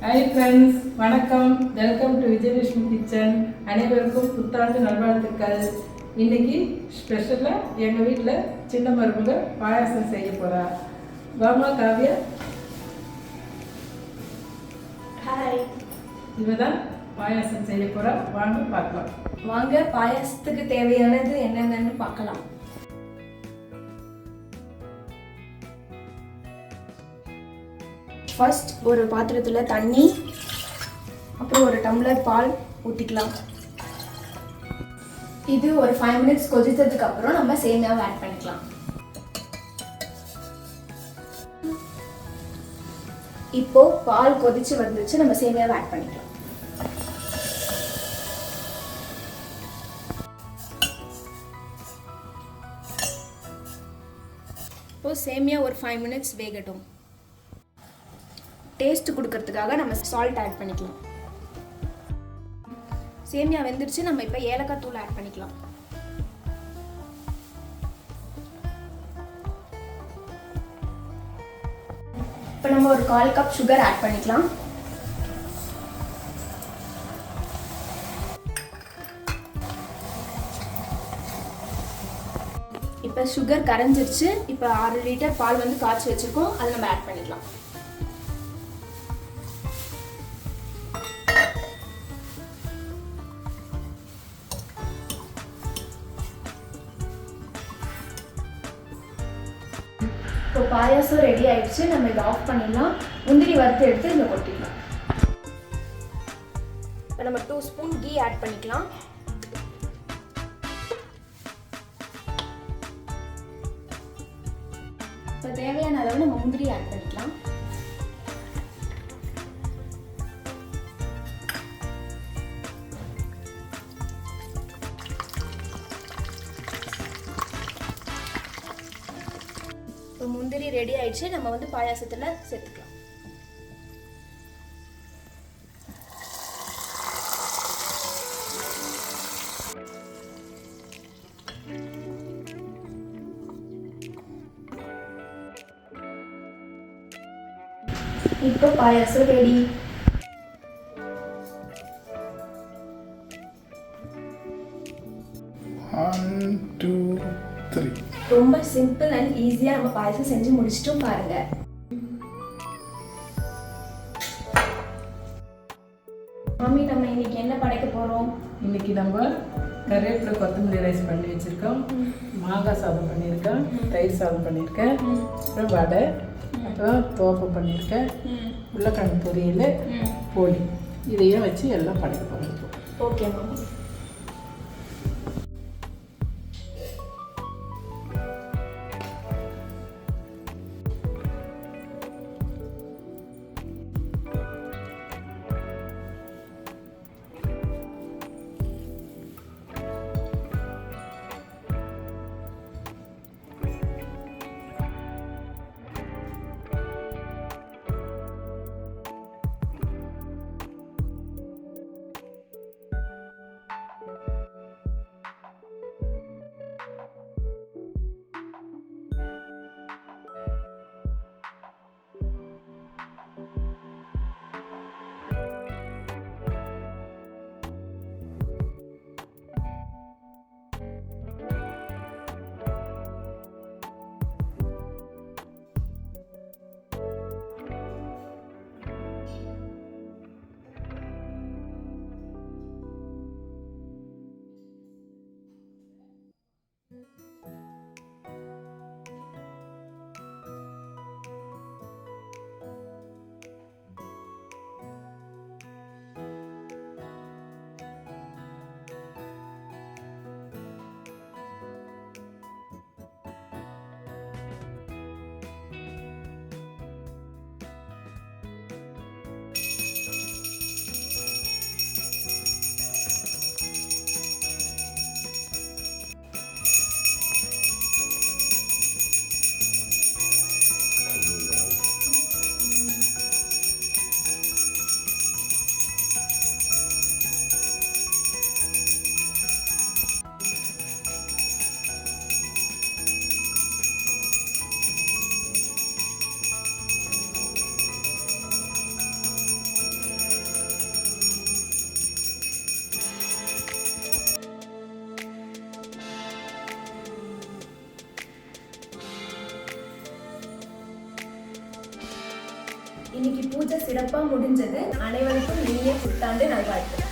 Hi friends, வணக்கம். Welcome to Vijayalakshmi kitchen. அனைவருக்கும் புத்தாண்டு நல்வாழ்த்துக்கள். இன்னைக்கு ஸ்பெஷலா எங்க வீட்ல சின்ன மருமக பாயாசம் செய்ய போறா. வாமா காவியா. ஹாய். இவதான் பாயாசம் செய்ய போறா. வாங்க பார்க்கலாம். வாங்க பாயாசத்துக்கு தேவையானது என்னென்னு பார்க்கலாம். ஃபர்ஸ்ட் ஒரு பாத்திரத்தில் தண்ணி, அப்புறம் ஒரு டம்ளர் பால் ஊற்றிக்கலாம். இது ஒரு 5 மினிட்ஸ் கொதித்ததுக்கு அப்புறம் நம்ம சேமியாவை ஆட் பண்ணிக்கலாம். இப்போ பால் கொதிச்சு வந்துச்சு, நம்ம சேமியாவை ஆட் பண்ணிக்கலாம். இப்போ சேமியா ஒரு 5 மினிட்ஸ் வேகட்டும். டேஸ்ட் கொடுக்கறதுக்காக நம்ம சால்ட் ஆட் பண்ணிக்கலாம். சேமியா வெந்துருச்சு, நம்ம இப்போ ஏலக்காய் தூள் ஆட் பண்ணிக்கலாம். இப்போ நம்ம ஒரு 1/4 கப் சுகர் ஆட் பண்ணிக்கலாம். இப்போ சுகர் கரைஞ்சிருச்சு. இப்போ 6 லிட்டர் பால் வந்து காய்ச்சி வச்சிருக்கோம், அதை நம்ம ஆட் பண்ணிக்கலாம். இப்போ பாயாசம் ரெடி ஆயிடுச்சு, நம்ம இதை ஆஃப் பண்ணிடலாம். முந்திரி வறுத்து எடுத்து இதில் கொட்டிக்கலாம். இப்போ நம்ம 2 ஸ்பூன் கீ ஆட் பண்ணிக்கலாம். இப்போ தேவையான அளவு நம்ம முந்திரி ஆட் பண்ணிக்கலாம். இப்போ முந்திரி ரெடி ஆயிடுச்சு, நம்ம வந்து பாயாசத்தில் சேர்த்துக்கலாம். இப்போ பாயாசம் ரெடி. ரொம்ப சிம்பிள் அண்ட் ஈஸியா நம்ம பாயாசம் செஞ்சு முடிச்சிட்டோம் பாருங்க. மாமி, நம்ம இன்னைக்கு என்ன படைக்க போறோம்? இன்னைக்கு நம்ம கருவேப்பிலை கொத்தமல்லி ரைஸ் பண்ணி வச்சிருக்கோம், மாங்காய் சாதம் பண்ணியிருக்கேன், தயிர் சாதம் பண்ணியிருக்கேன், அப்புறம் வடை, அப்புறம் தோப்பை பண்ணியிருக்கேன், உருளைக்கிழங்கு பொரியல், போலி, இதையும் வச்சு எல்லாம் படைக்க போகிறோம். ஓகே மாமி. இன்னைக்கு பூஜை சிறப்பாக முடிஞ்சது. அனைவருக்கும் இனிய புத்தாண்டு நல்வாழ்த்து.